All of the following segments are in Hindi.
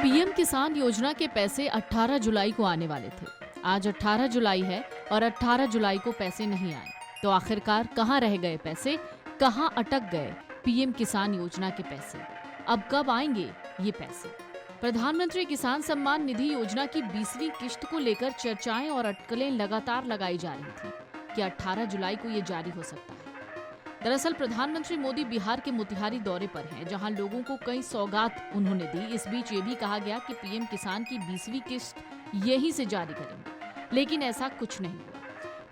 पीएम किसान योजना के पैसे 18 जुलाई को आने वाले थे। आज 18 जुलाई है और 18 जुलाई को पैसे नहीं आए। तो आखिरकार कहां रह गए पैसे, कहां अटक गए पीएम किसान योजना के पैसे? अब कब आएंगे ये पैसे? प्रधानमंत्री किसान सम्मान निधि योजना की 20वीं किश्त को लेकर चर्चाएं और अटकलें लगातार लगाई जा रही थी कि 18 जुलाई को ये जारी हो सकता है। दरअसल प्रधानमंत्री मोदी बिहार के मोतिहारी दौरे पर हैं, जहां लोगों को कई सौगात उन्होंने दी। इस बीच ये भी कहा गया कि पीएम किसान की 20वीं किश्त यहीं से जारी करेंगे, लेकिन ऐसा कुछ नहीं हुआ।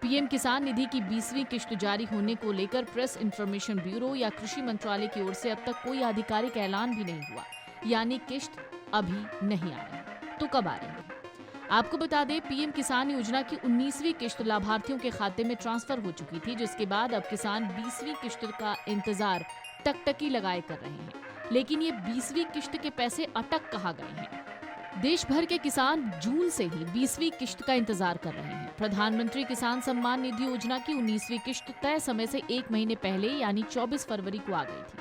पीएम किसान निधि की 20वीं किश्त जारी होने को लेकर प्रेस इंफॉर्मेशन ब्यूरो या कृषि मंत्रालय की ओर से अब तक कोई आधिकारिक ऐलान भी नहीं हुआ, यानी किश्त अभी नहीं आ रही। तो कब आ रही है? आपको बता दें, पीएम किसान योजना की 19वीं किश्त लाभार्थियों के खाते में ट्रांसफर हो चुकी थी, जिसके बाद अब किसान 20वीं किश्त का इंतजार टकटकी लगाए कर रहे हैं। लेकिन ये 20वीं किश्त के पैसे अटक कहाँ गए हैं? देश भर के किसान जून से ही 20वीं किश्त का इंतजार कर रहे हैं। प्रधानमंत्री किसान सम्मान निधि योजना की 19वीं किश्त तय समय से 1 महीने पहले यानी 24 फरवरी को आ गई थी,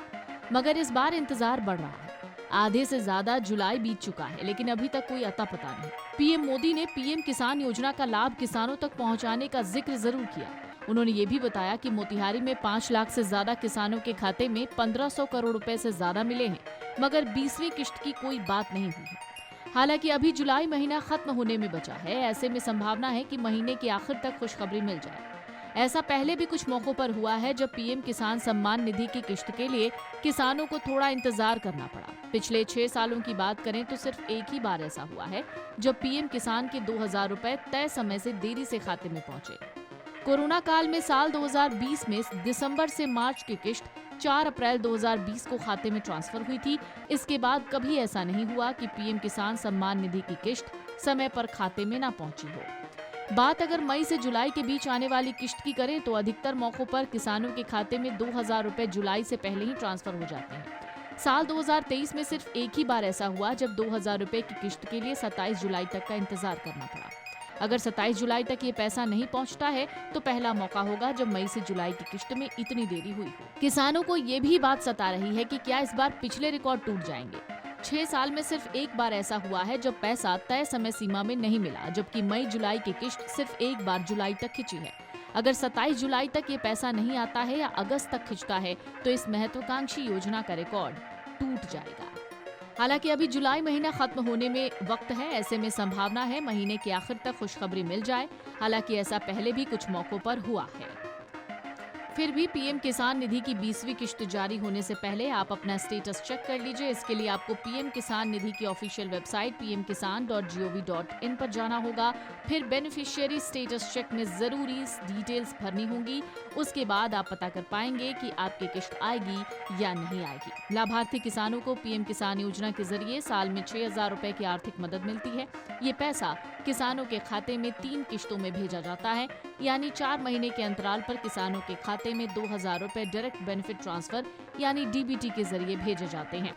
मगर इस बार इंतजार बढ़ रहा है। आधे से ज्यादा जुलाई बीत चुका है, लेकिन अभी तक कोई अता पता नहीं। पीएम मोदी ने पीएम किसान योजना का लाभ किसानों तक पहुंचाने का जिक्र जरूर किया। उन्होंने ये भी बताया कि मोतिहारी में 5 लाख से ज्यादा किसानों के खाते में 1500 करोड़ रुपए से ज्यादा मिले हैं, मगर 20वीं किश्त की कोई बात नहीं हुई है। हालांकि अभी जुलाई महीना खत्म होने में बचा है, ऐसे में संभावना है कि महीने के आखिर तक खुशखबरी मिल जाए। ऐसा पहले भी कुछ मौकों पर हुआ है जब पीएम किसान सम्मान निधि की किश्त के लिए किसानों को थोड़ा इंतजार करना पड़ा। पिछले 6 सालों की बात करें तो सिर्फ एक ही बार ऐसा हुआ है जब पीएम किसान के 2000 रुपए तय समय से देरी से खाते में पहुंचे। कोरोना काल में साल 2020 में दिसंबर से मार्च की किश्त 4 अप्रैल 2020 को खाते में ट्रांसफर हुई थी। इसके बाद कभी ऐसा नहीं हुआ कि पीएम किसान सम्मान निधि की किश्त समय पर खाते में न पहुंची हो। बात अगर मई से जुलाई के बीच आने वाली किश्त की करें तो अधिकतर मौकों पर किसानों के खाते में 2000 रुपए जुलाई से पहले ही ट्रांसफर हो जाते हैं। साल 2023 में सिर्फ एक ही बार ऐसा हुआ जब 2000 रुपए की किश्त के लिए 27 जुलाई तक का इंतजार करना पड़ा। अगर 27 जुलाई तक ये पैसा नहीं पहुंचता है तो पहला मौका होगा जब मई से जुलाई की किश्त में इतनी देरी हुई हो। किसानों को ये भी बात सता रही है कि क्या इस बार पिछले रिकॉर्ड टूट जाएंगे। 6 साल में सिर्फ एक बार ऐसा हुआ है जब पैसा तय समय सीमा में नहीं मिला, जबकि मई जुलाई की किश्त सिर्फ एक बार जुलाई तक खिंची है। अगर 27 जुलाई तक ये पैसा नहीं आता है या अगस्त तक खिंचता है तो इस महत्वाकांक्षी योजना का रिकॉर्ड टूट जाएगा। हालांकि अभी जुलाई महीना खत्म होने में वक्त है, ऐसे में संभावना है महीने के आखिर तक खुशखबरी मिल जाए। हालांकि ऐसा पहले भी कुछ मौकों पर हुआ है। फिर भी पीएम किसान निधि की 20वीं किश्त जारी होने से पहले आप अपना स्टेटस चेक कर लीजिए। इसके लिए आपको पीएम किसान निधि की ऑफिशियल वेबसाइट pmkisan.gov.in पर जाना होगा। फिर बेनिफिशियरी स्टेटस चेक में जरूरी डिटेल्स भरनी होंगी। उसके बाद आप पता कर पाएंगे कि आपकी किश्त आएगी या नहीं आएगी। लाभार्थी किसानों को पीएम किसान योजना के जरिए साल में 6000 रुपए की आर्थिक मदद मिलती है। ये पैसा किसानों के खाते में 3 किश्तों में भेजा जाता है, यानी 4 महीने के अंतराल पर किसानों के खाते में 2000 रुपए डायरेक्ट बेनिफिट ट्रांसफर यानी डीबीटी के जरिए भेजे जाते हैं।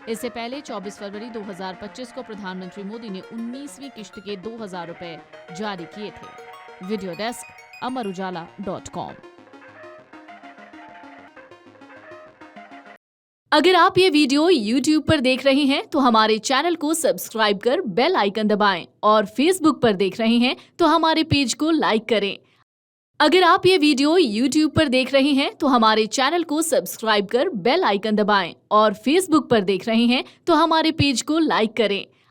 इससे पहले 24 फरवरी 2025 को प्रधानमंत्री मोदी ने 19वीं किश्त के 2000 रुपए जारी किए थे। Video desk amarujala.com। अगर आप ये वीडियो YouTube पर देख रहे हैं तो हमारे चैनल को सब्सक्राइब कर बेल आइकन दबाएं और Facebook पर देख रहे हैं तो हमारे पेज को लाइक करें। अगर आप ये वीडियो YouTube पर देख रहे हैं तो हमारे चैनल को सब्सक्राइब कर बेल आइकन दबाएं और Facebook पर देख रहे हैं तो हमारे पेज को लाइक करें।